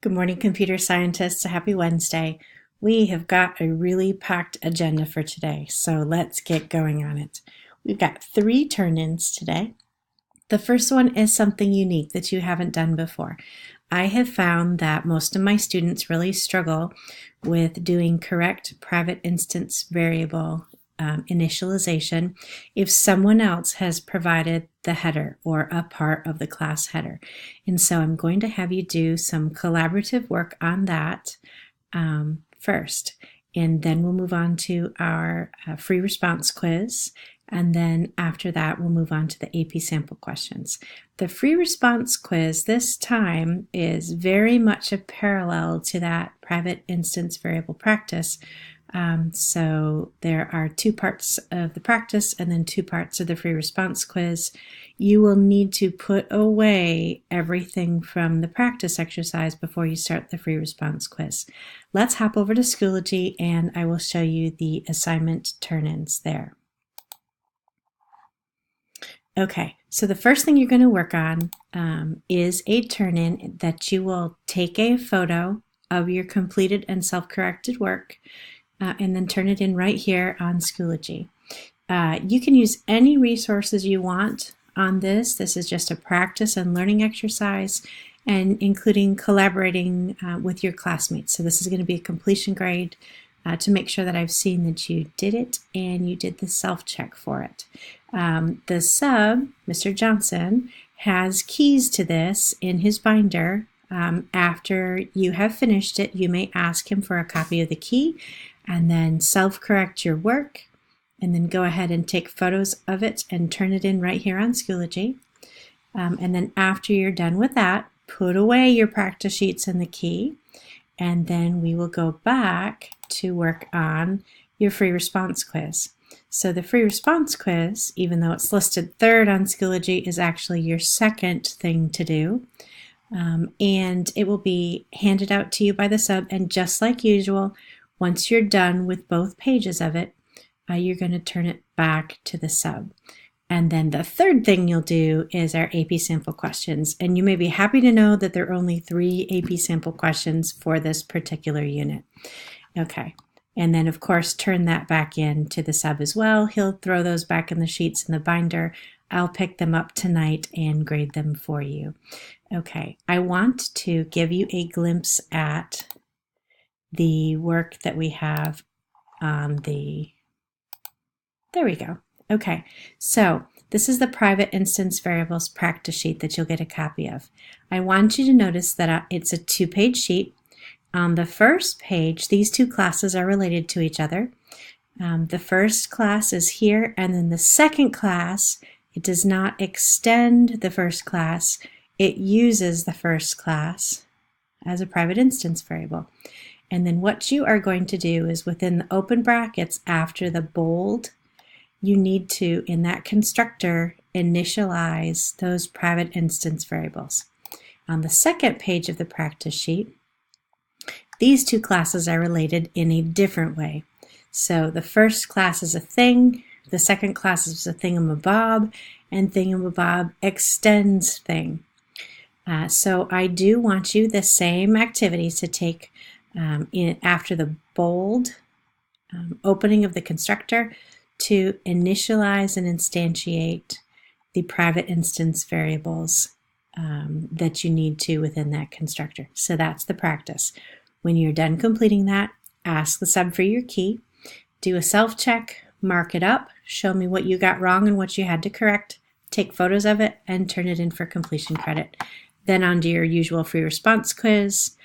Good morning, computer scientists. Happy Wednesday. We have got a really packed agenda for today, so let's get going on it. We've got 3 turn-ins today. The first one is something unique that you haven't done before. I have found that most of my students really struggle with doing correct private instance variable initialization if someone else has provided the header or a part of the class header. And so I'm going to have you do some collaborative work on that first. And then we'll move on to our free response quiz. And then after that, we'll move on to the AP sample questions. The free response quiz this time is very much a parallel to that private instance variable practice. So there are 2 parts of the practice and then 2 parts of the free response quiz. You will need to put away everything from the practice exercise before you start the free response quiz. Let's hop over to Schoology and I will show you the assignment turn-ins there. Okay, so the first thing you're going to work on is a turn-in that you will take a photo of your completed and self-corrected work and then turn it in right here on Schoology. You can use any resources you want on this. This is just a practice and learning exercise, and including collaborating with your classmates. So this is going to be a completion grade to make sure that I've seen that you did it and you did the self-check for it. The sub, Mr. Johnson, has keys to this in his binder. After you have finished it, you may ask him for a copy of the key and then self-correct your work, and then go ahead and take photos of it and turn it in right here on Schoology. And then after you're done with that, put away your practice sheets and the key, and then we will go back to work on your free response quiz. So the free response quiz, even though it's listed 3rd on Schoology, is actually your 2nd thing to do. And it will be handed out to you by the sub, and just like usual, once you're done with both pages of it, you're going to turn it back to the sub. And then the 3rd thing you'll do is our AP sample questions. And you may be happy to know that there are only 3 AP sample questions for this particular unit. Okay. And then, of course, turn that back in to the sub as well. He'll throw those back in the sheets in the binder. I'll pick them up tonight and grade them for you. Okay. I want to give you a glimpse at the work that we have on the... There we go. Okay, so this is the private instance variables practice sheet that you'll get a copy of. I want you to notice that it's a 2-page sheet. On the first page, these 2 classes are related to each other. The first class is here, and then the second class, it does not extend the first class. It uses the first class as a private instance variable. And then what you are going to do is within the open brackets after the bold, you need to, in that constructor, initialize those private instance variables. On the second page of the practice sheet, these 2 classes are related in a different way. So the first class is a thing, the second class is a thingamabob, and thingamabob extends thing. So I do want you the same activities to take after the bold opening of the constructor to initialize and instantiate the private instance variables that you need to within that constructor. So that's the practice. When you're done completing that, ask the sub for your key, do a self-check, mark it up, show me what you got wrong and what you had to correct, take photos of it, and turn it in for completion credit. Then on to your usual free response quiz,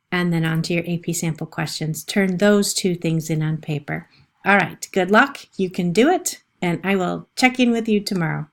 and then on to your AP sample questions. Turn those 2 things in on paper. All right, good luck. You can do it, and I will check in with you tomorrow.